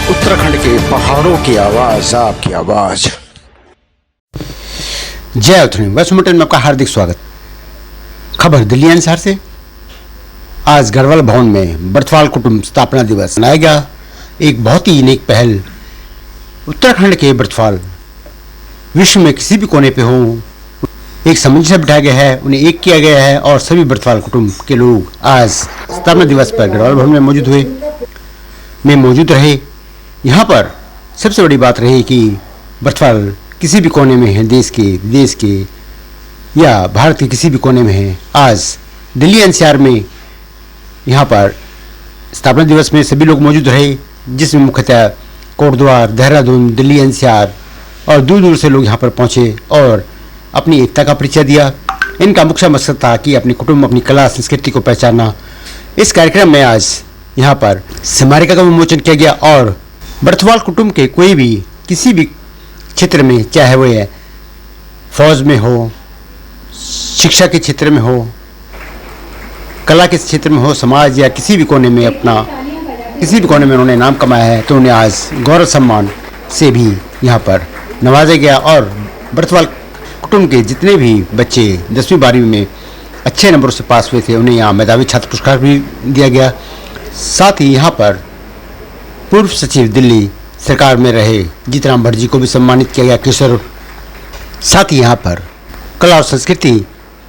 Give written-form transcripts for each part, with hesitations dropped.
उत्तराखंड के पहाड़ों की आवाज, आपकी आवाज। जय उत्तराखंड वेस्ट बुलेटिन में आपका हार्दिक स्वागत। खबर दिल्ली अनुसार से। आज गढ़वाल भवन में बर्थवाल कुटुंब स्थापना दिवस मनाया गया। एक बहुत ही यूनिक पहल। उत्तराखंड के बर्थवाल विश्व में किसी भी कोने पे हो, एक सामंजस्य बिठाया गया है, उन्हें एक किया गया है और सभी बर्थवाल कुटुंब के लोग आज स्थापना दिवस पर गढ़वाल भवन में मौजूद रहे। यहाँ पर सबसे बड़ी बात रही कि बर्थवाल किसी भी कोने में है, देश के विदेश के या भारत के किसी भी कोने में है, आज दिल्ली एनसीआर में यहाँ पर स्थापना दिवस में सभी लोग मौजूद रहे, जिसमें मुख्यतः कोटद्वार, देहरादून, दिल्ली एनसीआर और दूर दूर से लोग यहाँ पर पहुँचे और अपनी एकता का परिचय दिया। इनका मुख्य मकसद था कि अपने कुटुंब, अपनी कला संस्कृति को पहचानना। इस कार्यक्रम में आज यहाँ पर स्मारिका का विमोचन किया गया और बर्थवाल कुटुंब के कोई भी किसी भी क्षेत्र में, चाहे वो है फौज में हो, शिक्षा के क्षेत्र में हो, कला के क्षेत्र में हो, समाज या किसी भी कोने में उन्होंने नाम कमाया है, तो उन्हें आज गौरव सम्मान से भी यहाँ पर नवाजा गया। और बर्थवाल कुटुंब के जितने भी बच्चे 10वीं 12वीं में अच्छे नंबरों से पास हुए थे, उन्हें यहाँ मेधावी छात्र पुरस्कार भी दिया गया। साथ ही यहाँ पर पूर्व सचिव दिल्ली सरकार में रहे जीतराम भट्ट जी को भी सम्मानित किया गया, किशोर। साथ ही यहाँ पर कला और संस्कृति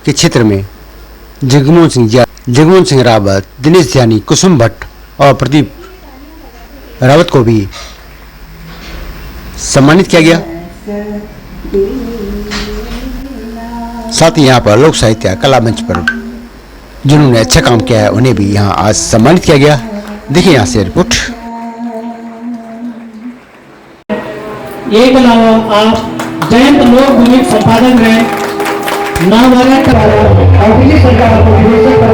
के क्षेत्र में जगमोहन सिंह रावत, दिनेश ध्यानी, कुसुम भट्ट और प्रदीप रावत को भी सम्मानित किया गया। साथ ही यहाँ पर लोक साहित्य कला मंच पर जिन्होंने अच्छा काम किया है, उन्हें भी यहाँ आज सम्मानित किया गया। देखिए यहाँ से रिपोर्ट। एक अलावा आप जयंत लोक भूमिक संपादक रहे, नामालय कराया और दिल्ली सरकार को निवेशक पर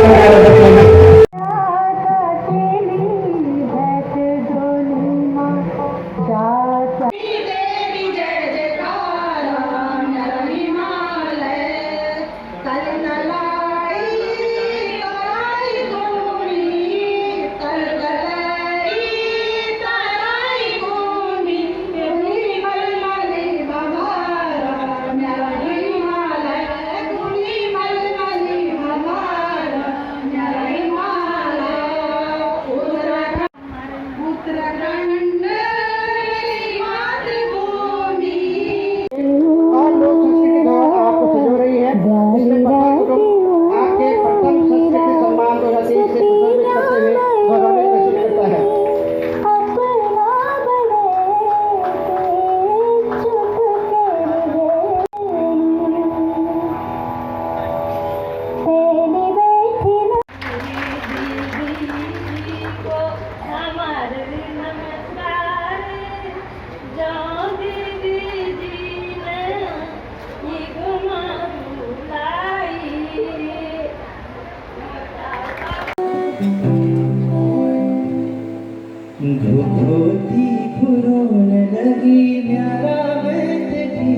घोती फुरोन लगी म्यारा बैठती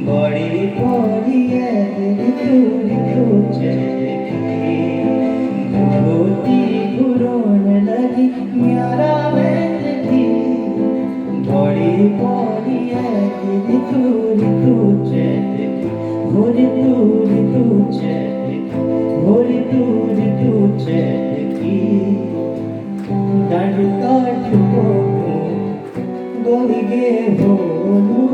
बड़ी पौड़ी है तेरी चलती। घोती फुरोन लगी म्यारा बैठती बड़ी पौड़ी है तेरी चलती। होरी तू चलती, होरी तू चलती। डांडका ठुकोटू गोलिगे बोलू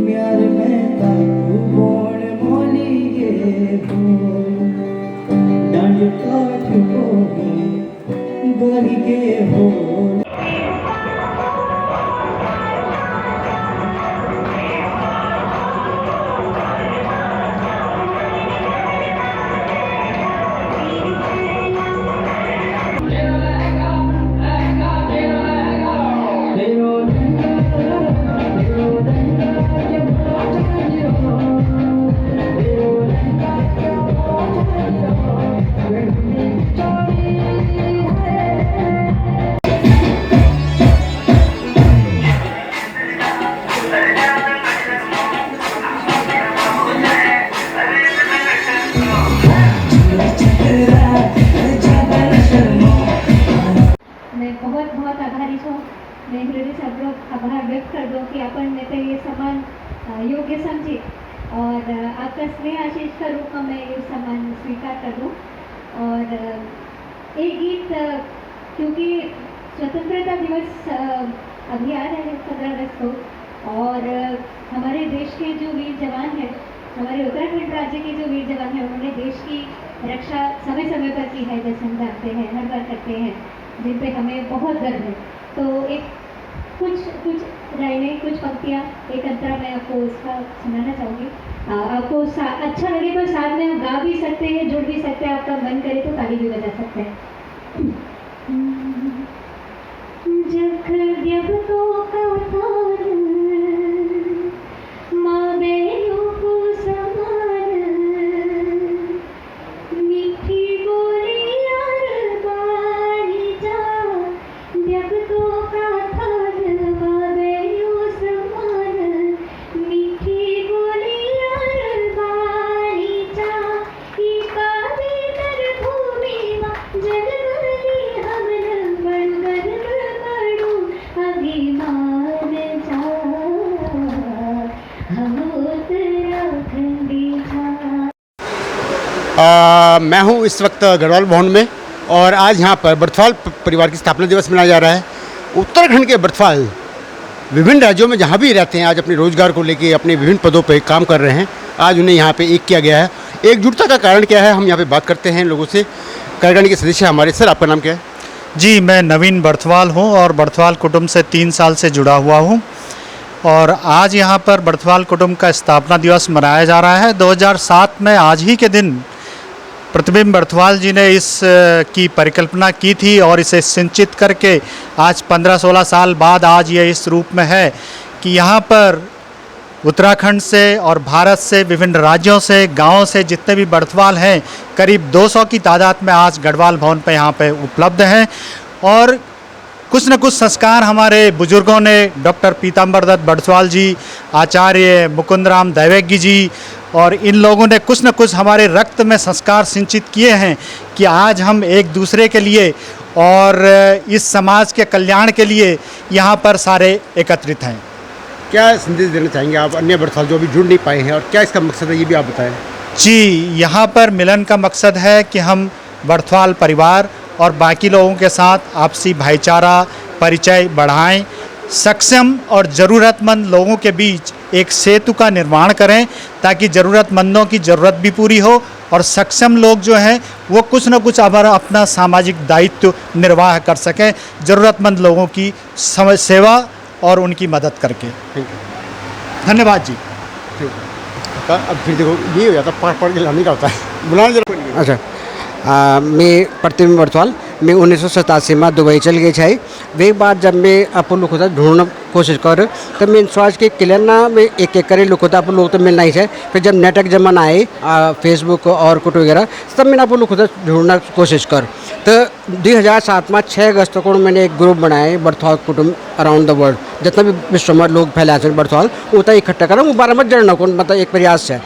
म्यार में ताकू बोण मोलिगे बोलू। डांडका ठुकोटू गोलिगे बोलू। मैं बहुत बहुत आभारी हूँ मैं हृदय से आभार व्यक्त कर दूँ कि अपन ने तो ये सम्मान योग्य समझी और आपका स्नेह आशीष का रूप में मैं ये सम्मान स्वीकार कर दूँ। और एक गीत क्योंकि स्वतंत्रता दिवस अभी आ रहा है 15 अगस्त को, और हमारे देश के जो वीर जवान हैं, हमारे उत्तराखंड राज्य के जो वीर जवान हैं, उन्होंने देश की रक्षा समय समय पर की है, जैसे हम जानते हैं, हर बार करते हैं, जिन पे हमें बहुत गर्व है। तो एक कुछ लाइनें, कुछ पंक्तियाँ, एक अंतरा मैं आपको इसका सुनाना चाहूँगी। आपको अच्छा लगे तो साथ में गा भी सकते हैं, जुड़ भी सकते हैं, आपका मन करे तो ताली भी बजा सकते हैं। जख जब तो कथार माँ बहनों को समान, मीठी बोली यार बाणी जा, जब तो कथार माँ बहनों समान, मीठी बोली यार बाणी जा, ई कावेर भूमि माँ जन्मली हमन बनकर बड़ू अभिमान जा, हम उत्तराखंडी जा। मैं हूँ इस वक्त गढ़वाल भवन में, और आज यहाँ पर बर्थवाल परिवार की स्थापना दिवस मनाया जा रहा है। उत्तराखंड के बर्थवाल विभिन्न राज्यों में जहाँ भी रहते हैं, आज अपने रोजगार को लेके अपने विभिन्न पदों पे काम कर रहे हैं। आज उन्हें यहाँ पे एक किया गया है। एकजुटता का कारण क्या है, हम यहाँ पे बात करते हैं लोगों से। कार्यकारिणी के सदस्य हमारे। सर, आपका नाम क्या है? जी, मैं नवीन बर्थवाल हूँ और बर्थवाल कुटुंब से 3 साल से जुड़ा हुआ हूँ, और आज यहाँ पर बर्थवाल कुटुंब का स्थापना दिवस मनाया जा रहा है। 2007 में आज ही के दिन प्रतिबिंब बर्थवाल जी ने इस की परिकल्पना की थी, और इसे सिंचित करके आज 15-16 साल बाद आज ये इस रूप में है कि यहाँ पर उत्तराखंड से और भारत से विभिन्न राज्यों से, गांवों से जितने भी बर्थवाल हैं, करीब 200 की तादाद में आज गढ़वाल भवन पे यहाँ पे उपलब्ध हैं। और कुछ न कुछ संस्कार हमारे बुजुर्गों ने, डॉक्टर पीताम्बर दत्त बर्थवाल जी, आचार्य मुकुंदराम दैवेगी जी, और इन लोगों ने कुछ न कुछ हमारे रक्त में संस्कार सिंचित किए हैं कि आज हम एक दूसरे के लिए और इस समाज के कल्याण के लिए यहाँ पर सारे एकत्रित हैं। क्या संदेश देना चाहेंगे आप अन्य बर्थवाल जो अभी जुड़ नहीं पाए हैं, और क्या इसका मकसद है, ये भी आप बताएं। जी, यहाँ पर मिलन का मकसद है कि हम बर्थवाल परिवार और बाकी लोगों के साथ आपसी भाईचारा परिचय बढ़ाएं, सक्षम और ज़रूरतमंद लोगों के बीच एक सेतु का निर्माण करें, ताकि ज़रूरतमंदों की ज़रूरत भी पूरी हो और सक्षम लोग जो हैं वो कुछ न कुछ अपना सामाजिक दायित्व निर्वाह कर सकें, ज़रूरतमंद लोगों की सेवा और उनकी मदद करके। धन्यवाद जी। अब फिर देखो ये हो जाता, पढ़ के लाने का होता है, बुलाना जरूर। अच्छा, मैं प्रतिबिंब बर्थवाल, मैं 1987 में दुबई चल गई छाई। वे बाद जब मैं अपन लोग होता ढूंढना कोशिश कर, तब मैं सोच के क्लियरना में एक करे लोग होता अपन लोग तो मिलना ही है। फिर जब नेटवर्क जमाना आए फेसबुक और कुछ वगैरह, तब मैंने अपन लोग होता ढूंढना कोशिश कर। तो 2007 में 6 अगस्त को मैंने एक ग्रुप बनाए बर्थवाल कुटुंब अराउंड द वर्ल्ड, जितना भी विश्व में लोग फैलाए बर्थवाल उतना इकट्ठा करा, वो 12 मत जड़ना को मतलब एक प्रयास है।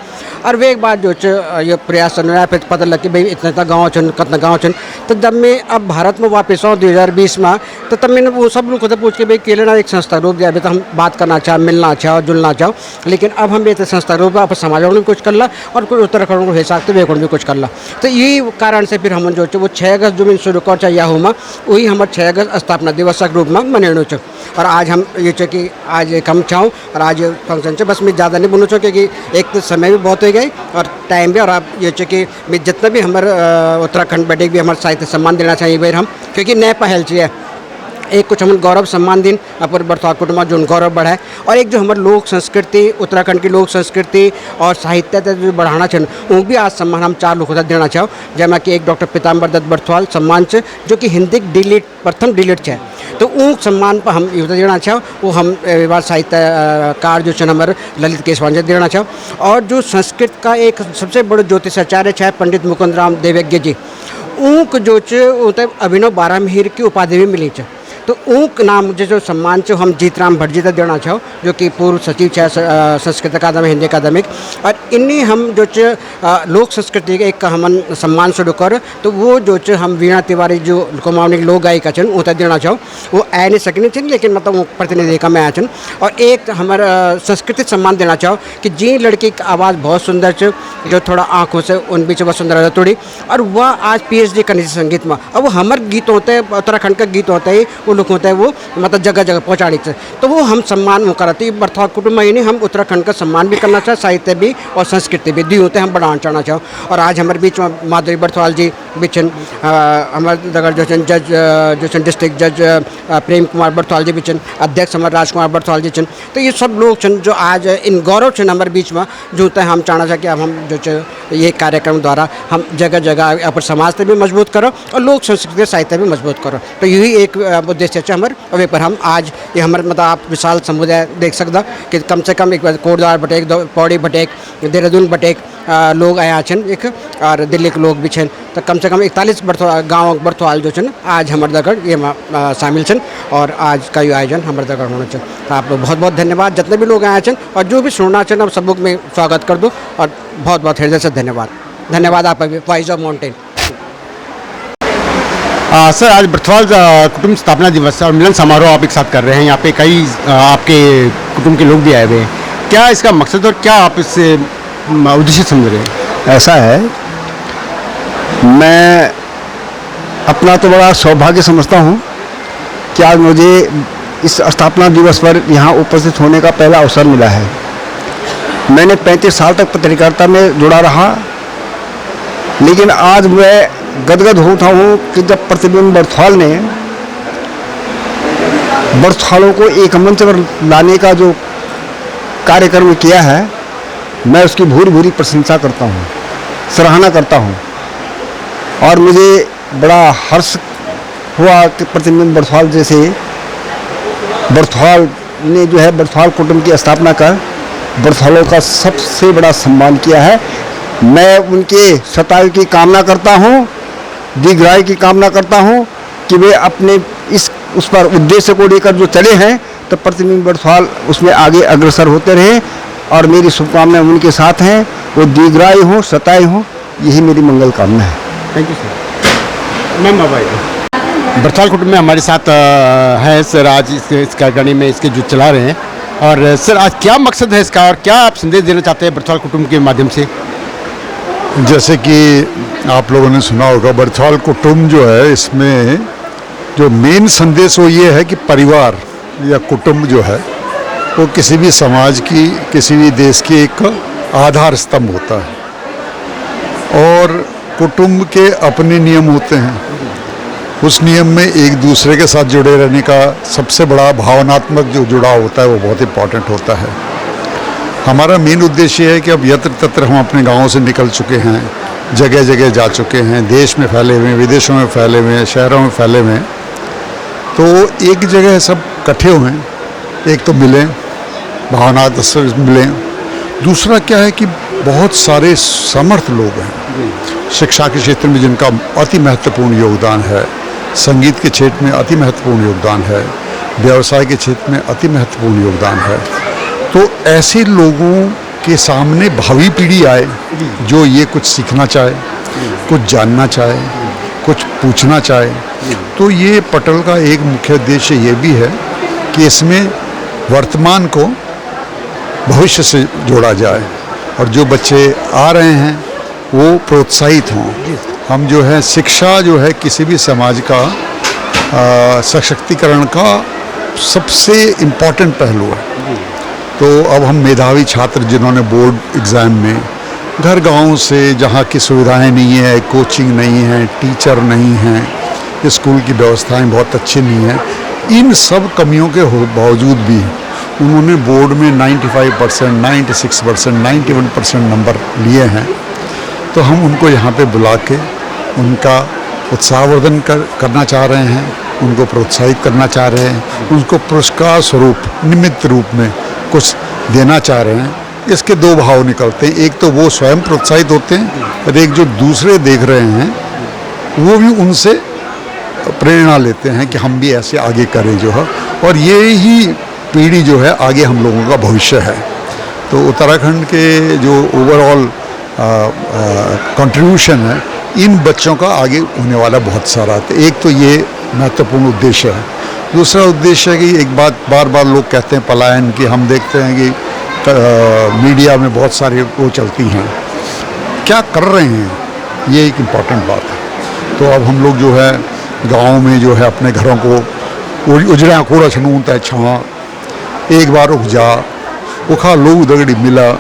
और वे एक बात जो ये प्रयास चल रहा है, फिर पता लग कि भाई इतना इतना गाँव चन कितना गाँव चन। तो जब मैं अब भारत में वापस आऊँ 2020 में, तो तब मैंने वो सब लोग को पूछ के भाई केलेना एक संस्था रूप दिया, अभी तो हम बात करना चाहो, मिलना चाहो, जुलना चाहो, लेकिन अब हम ये संस्था रूप आप समाज में कुछ कर ला और कुछ उत्तराखंड को हिसाब से वे भी कुछ कर ला। तो यही कारण से फिर हम जो वो 6 अगस्त जो मैंने शुरू कर चाहिए हुआ, वही हमारे 6 अगस्त स्थापना दिवस के रूप में मनाने चो। और आज हम ये चो कि आज एक हम चाहूँ और आज फंक्शन से बस मैं ज़्यादा नहीं बोलूँ चो, क्योंकि एक तो समय भी बहुत हो गई और टाइम भी। और आप ये चो कि मैं जितना भी हमारे उत्तराखंड बैठे भी हमारे साहित्य सम्मान देना चाहिए भाई हम, क्योंकि नए पहल चाहिए एक कुछ हम गौरव सम्मान दिन अपन बर्थवाल कुटुंब जो गौरव बढ़ाए, और एक जो हमारे लोक संस्कृति उत्तराखंड की लोक संस्कृति और साहित्य जो बढ़ाना चाहिए, वो भी आज सम्मान हम 4 लोगों को देना चाहो। जैसे कि एक डॉक्टर पीताम्बर दत्त बर्थवाल सम्मान से, जो कि हिंदी डिलीट प्रथम डिलीट है, तो उन सम्मान पर हम युद्ध देना चाहो। वो हम विवाद साहित्यकार जो है हमारे ललित केसवान जी देना चाहो। और जो संस्कृत का एक सबसे बड़े ज्योतिषाचार्य है पंडित मुकुंदराम दैवेगी जी, उनको जो अभिनव 12 मिहिर की उपाधि भी मिली है। तो ऊक नाम जो सम्मान से हम जीतराम भट्ट जी तक देना चाहो, जो कि पूर्व सचिव है संस्कृत अकादमी हिंदी अकादमिक, और इन्हीं हम जो लोक संस्कृति के एक हमन सम्मान शुरू कर, तो वो जो हम वीणा तिवारी जो कुमाऊनी लोक गायिका छन उतर देना चाहो, वो आ नहीं सकनी छन, लेकिन मतलब वो प्रतिनिधि का मैं आया छन। और एक हमारा संस्कृति सम्मान देना चाहो कि जी लड़की की आवाज़ बहुत सुंदर है, जो थोड़ा आँखों से उन बीच वह सुंदर थोड़ी, और वह आज PhD करनी थी संगीत में। अब वो हमारे गीत होते हैं, उत्तराखंड का गीत होता है, वो लोग होते हैं वो मतलब जगह जगह पहुँचाने से, तो वो हम सम्मान वो कराते बर्थवाल कुटुंब ही नहीं, हम उत्तराखंड का सम्मान भी करना चाहे, साहित्य भी और संस्कृति भी दी होते हैं, हम बढ़ाना चाहना चाहो। और आज हमारे बीच में माधुरी बर्थवाल जी बिचन, हमारे जगह जो जज जो डिस्ट्रिक्ट जज प्रेम कुमार बर्थवाल जी बिचन, अध्यक्ष हमारे राजकुमार बर्थवाल जी चन, तो ये सब लोग छन जो आज इन गौरव छन हमारे बीच में, जो होता है हम चाहना चाहे कि अब हम जो ये कार्यक्रम द्वारा हम जगह जगह अपन समाज से भी मजबूत करो और लोक संस्कृति साहित्य भी मजबूत करो। तो यही एक उद्देश्य है हमारे, और पर हम आज ये हमारे मतलब आप विशाल समुदाय देख सकता कि कम से कम एक Kotdwar batik, Pauri batik, Dehradun batik लोग आया छन एक, और दिल्ली के लोग भी छन, तो कम से कम 41 गाँव बर्थवाल जो छन आज हमारे दगड़ ये शामिल छन, और आज का ये आयोजन हमारे दगड़ होना छन। तो आप लोग बहुत बहुत धन्यवाद, जितने भी लोग आए छन और जो भी सुनना छन, अब सब लोग में स्वागत कर दो, और बहुत बहुत हृदय से धन्यवाद। धन्यवाद आप वाइज ऑफ माउंटेन। सर, आज बर्थवाल कुटुंब स्थापना दिवस और मिलन समारोह आप एक साथ कर रहे हैं, यहाँ पे कई आपके कुटुंब के लोग भी आए हुए हैं, क्या इसका मकसद और क्या आप इससे उद्देश्य समझ रहे हैं? ऐसा है, मैं अपना तो बड़ा सौभाग्य समझता हूँ कि आज मुझे इस स्थापना दिवस पर यहाँ उपस्थित होने का पहला अवसर मिला है। मैंने 35 साल तक पत्रकारिता में जुड़ा रहा, लेकिन आज मैं गदगद होता हूँ कि जब प्रतिबिंब बर्थवाल ने बर्थवालों को एक मंच पर लाने का जो कार्यक्रम किया है, मैं उसकी भूरी भूरी प्रशंसा करता हूँ, सराहना करता हूँ, और मुझे बड़ा हर्ष हुआ कि प्रतिबिंब बर्थवाल जैसे बर्थवाल ने जो है बर्थवाल कुटुंब की स्थापना कर बर्थवालों का सबसे बड़ा सम्मान किया है। मैं उनके शतायु की कामना करता हूँ, दीर्घायु की कामना करता हूँ कि वे अपने उस पर उद्देश्य को लेकर जो चले हैं, तो प्रतिबिंब बर्थवाल उसमें आगे अग्रसर होते रहे, और मेरी शुभकामनाएं उनके साथ हैं, वो दीर्घायु हों, शतायु हों, यही मेरी मंगल कामना है। Thank you sir. Ma'am Barthwal कुटुंब में हमारे साथ है सर, आज इस कार्यक्रम में इसके जो चला रहे हैं, और सर आज क्या मकसद है इसका और क्या आप संदेश देना चाहते हैं बर्थवाल कुटुंब के माध्यम से? जैसे कि आप लोगों ने सुना होगा, बर्थवाल कुटुंब जो है, इसमें जो मेन संदेश वो ये है कि परिवार या कुटुंब जो है वो किसी भी समाज की, किसी भी देश की एक आधार स्तंभ होता है, और कुटुंब के अपने नियम होते हैं। उस नियम में एक दूसरे के साथ जुड़े रहने का सबसे बड़ा भावनात्मक जो जुड़ाव होता है वो बहुत इम्पॉर्टेंट होता है। हमारा मेन उद्देश्य है कि अब यत्र तत्र हम अपने गाँव से निकल चुके हैं, जगह जगह जा चुके हैं, देश में फैले हुए हैं, विदेशों में फैले हुए हैं, शहरों में फैले हुए हैं, तो एक जगह सब इकट्ठे हुए हैं। एक तो मिलें, भावनात्मक से मिलें, दूसरा क्या है कि बहुत सारे समर्थ लोग हैं शिक्षा के क्षेत्र में जिनका अति महत्वपूर्ण योगदान है, संगीत के क्षेत्र में अति महत्वपूर्ण योगदान है, व्यवसाय के क्षेत्र में अति महत्वपूर्ण योगदान है। तो ऐसे लोगों के सामने भावी पीढ़ी आए जो ये कुछ सीखना चाहे, कुछ जानना चाहे, कुछ पूछना चाहे, तो ये पटल का एक मुख्य उद्देश्य ये भी है कि इसमें वर्तमान को भविष्य से जोड़ा जाए, और जो बच्चे आ रहे हैं वो प्रोत्साहित हों। हम जो है शिक्षा जो है किसी भी समाज का सशक्तिकरण का सबसे इम्पॉर्टेंट पहलू है। तो अब हम मेधावी छात्र जिन्होंने बोर्ड एग्ज़ाम में घर गाँव से, जहाँ की सुविधाएं नहीं है, कोचिंग नहीं है, टीचर नहीं हैं, स्कूल की व्यवस्थाएं बहुत अच्छी नहीं है, इन सब कमियों के बावजूद भी उन्होंने बोर्ड में 95%, 96%, 91% नंबर लिए हैं। तो हम उनको यहाँ पे बुला के उनका उत्साहवर्धन करना चाह रहे हैं, उनको प्रोत्साहित करना चाह रहे हैं, उनको पुरस्कार स्वरूप निमित्त रूप में कुछ देना चाह रहे हैं। इसके दो भाव निकलते हैं, एक तो वो स्वयं प्रोत्साहित होते हैं, और एक जो दूसरे देख रहे हैं वो भी उनसे प्रेरणा लेते हैं कि हम भी ऐसे आगे करें जो है, और ये ही पीढ़ी जो है आगे हम लोगों का भविष्य है। तो उत्तराखंड के जो ओवरऑल कंट्रीब्यूशन है, इन बच्चों का आगे होने वाला बहुत सारा है। तो एक तो ये महत्वपूर्ण उद्देश्य है। दूसरा उद्देश्य है कि एक बात बार बार लोग कहते हैं पलायन की, हम देखते हैं कि मीडिया में बहुत सारी वो चलती हैं, क्या कर रहे हैं, ये एक इम्पॉर्टेंट बात है। तो अब हम लोग जो है गाँव में जो है अपने घरों को उजड़ा कूड़ा छनूता है छाँ, एक बार उग जा उखा लोग दगड़ी मिला,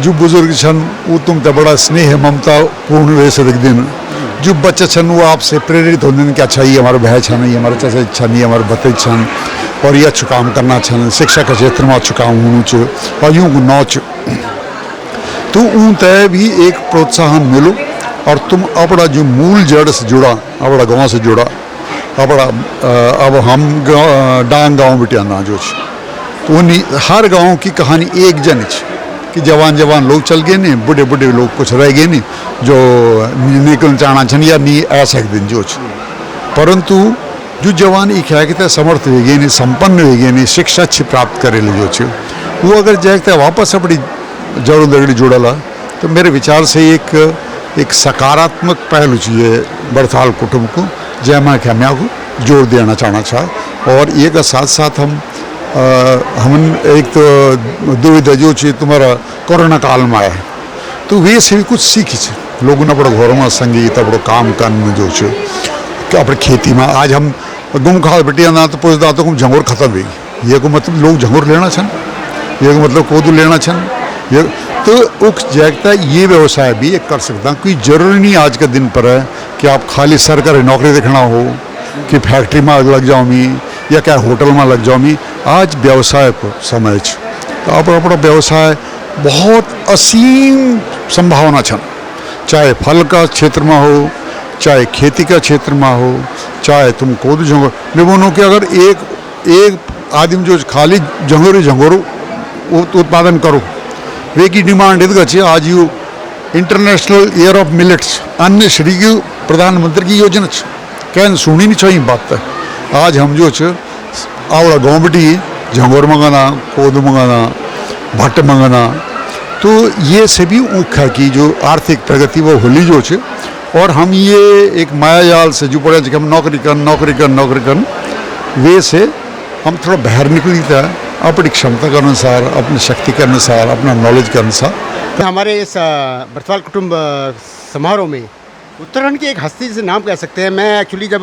जो बुजुर्ग छन वो तुम तो बड़ा स्नेह ममता पूर्ण वे से दिन, जो बच्चे छन वो आपसे प्रेरित होने कि अच्छा ये हमारे भाई छन, ये हमारे चाचा छन, ये हमारे भतीज छन, और ये अच्छु काम करना छन, शिक्षा के क्षेत्र में अच्छु काम होना च और यूँ नौच, तो उन तय भी एक प्रोत्साहन मिलो, और तुम अपना जो मूल जड़ से जुड़ा, अपना गाँव से जुड़ा, अपना अब हम डांग गाँव बिटिया ना जो, तो उन्हीं हर गाँव की कहानी एक जन कि जवान जवान लोग चल गए नहीं, बूढ़े बूढ़े लोग कुछ रह गए नहीं, जो निकल चाहना छन या नहीं ऐसा एक दिन जो, परंतु जो जवान एक है समर्थ हो गए नहीं, संपन्न हो गए नहीं, शिक्षा अच्छी प्राप्त करे जो छे, वो अगर जाए वापस अपनी जड़ों दगड़ी जुड़ला, तो मेरे विचार से एक सकारात्मक पहलू चाहिए बड़थाल कुटुंब को, जयमा खेम्या को जोर देना चाहना चाह। और ये का साथ साथ हम एक तो दुविधा जो चाहिए तुम्हारा कोरोना काल में आया, तो वे से भी कुछ सीखी छे लोगों ने, बड़ो घरों में संगीत बड़ो काम करने जो छे अपने खेती में। आज हम गुम खा बेटिया ना तो पूछता तो हम झंगोर खत्म हुई, ये को मतलब लोग झंगोर लेना छन, ये को मतलब कोदू लेना छन, ये तो उस जगता ये व्यवसाय भी एक कर सकता। कोई जरूरी नहीं आज के दिन पर है कि आप खाली सरकारी नौकरी देखना हो कि फैक्ट्री में लग जाओ मी या क्या होटल में लग जाओ मी। आज व्यवसाय को समझ, तो अपना व्यवसाय बहुत असीम संभावना छन, चाहे फल का क्षेत्र में हो, चाहे खेती का क्षेत्र में हो, चाहे तुम कोदू झंगोर निबोनो कि अगर एक आदमी जो खाली झंगोरू उत्पादन करो, वे की डिमांड इतनी आज you international year of millets अन्य श्री की प्रधानमंत्री की योजना कैन सुनी नहीं चाहिए बात है। आज हम जो आवड़ा गाँव बेटी झंगोर मंगाना, कोदू मंगाना, भट्ट मंगाना, तो ये सभी ऊखा की जो आर्थिक प्रगति वो होली जो छे। और हम ये एक मायाजाल से जो पड़े कि हम नौकरी कर वे से हम थोड़ा बाहर निकली था अपनी क्षमता के अनुसार, अपनी शक्ति के अनुसार, अपना नॉलेज के अनुसार। हमारे इस बड़थवाल कुटुंब समारोह में उत्तराखंड की एक हस्ती से नाम कह सकते हैं। मैं एक्चुअली जब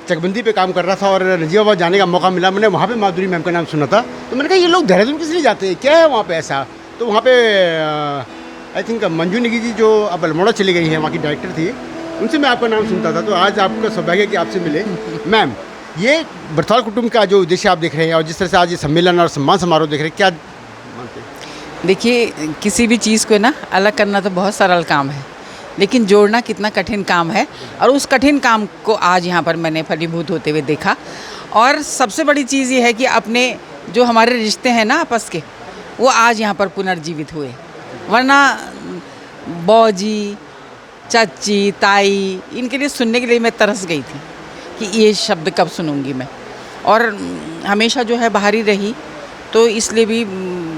चकबंदी पे काम कर रहा था और नजीबाबाद जाने का मौका मिला, मैंने वहाँ पे माधुरी मैम का नाम सुना था, तो मैंने कहा ये लोग देहरादून किस लिए जाते हैं, क्या है वहाँ पे ऐसा। तो वहाँ पे आई थिंक मंजू निगी जी जो अब अल्मोड़ा चली गई हैं, वहाँ की डायरेक्टर थी, उनसे मैं आपका नाम सुनता था। तो आज आपका सौभाग्य कि आपसे मिले। मैम, ये बड़थवाल कुटुंब का जो उद्देश्य आप देख रहे हैं और जिस तरह से आज ये सम्मेलन और सम्मान समारोह देख रहे हैं, क्या मानते हैं? देखिए, किसी भी चीज़ को ना अलग करना तो बहुत सरल काम है, लेकिन जोड़ना कितना कठिन काम है। और उस कठिन काम को आज यहाँ पर मैंने फलीभूत होते हुए देखा। और सबसे बड़ी चीज़ ये है कि अपने जो हमारे रिश्ते हैं ना आपस के, वो आज यहाँ पर पुनर्जीवित हुए। वरना बौजी, चाची, ताई, इनके लिए सुनने के लिए मैं तरस गई थी कि ये शब्द कब सुनूंगी मैं। और हमेशा जो है बाहर ही रही, तो इसलिए भी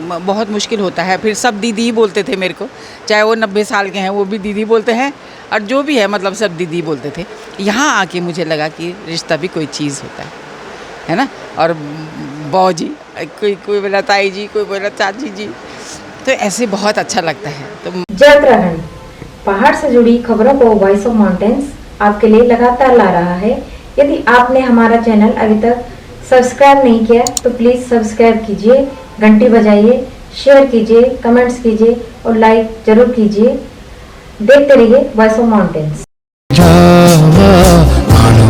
बहुत मुश्किल होता है। फिर सब दीदी ही बोलते थे मेरे को, चाहे वो 90 साल के हैं वो भी दीदी बोलते हैं, और जो भी है मतलब सब दीदी बोलते थे। यहाँ आके मुझे लगा कि रिश्ता भी कोई चीज़ होता है ना। और बौजी, कोई बोला ताई जी, कोई बोला चाची जी, तो ऐसे बहुत अच्छा लगता है। तो जय उत्तराखंड, पहाड़ से जुड़ी खबरों को वॉइस ऑफ माउंटेन्स आपके लिए लगातार ला रहा है। यदि आपने हमारा चैनल अभी तक सब्सक्राइब नहीं किया तो प्लीज सब्सक्राइब कीजिए, घंटी बजाइए, शेयर कीजिए, कमेंट्स कीजिए और लाइक जरूर कीजिए। देखते रहिए वॉइस ऑफ माउंटेन्स।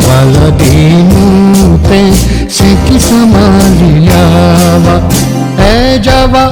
वाला दीनू पे सिकी संभालियावा, ए जावा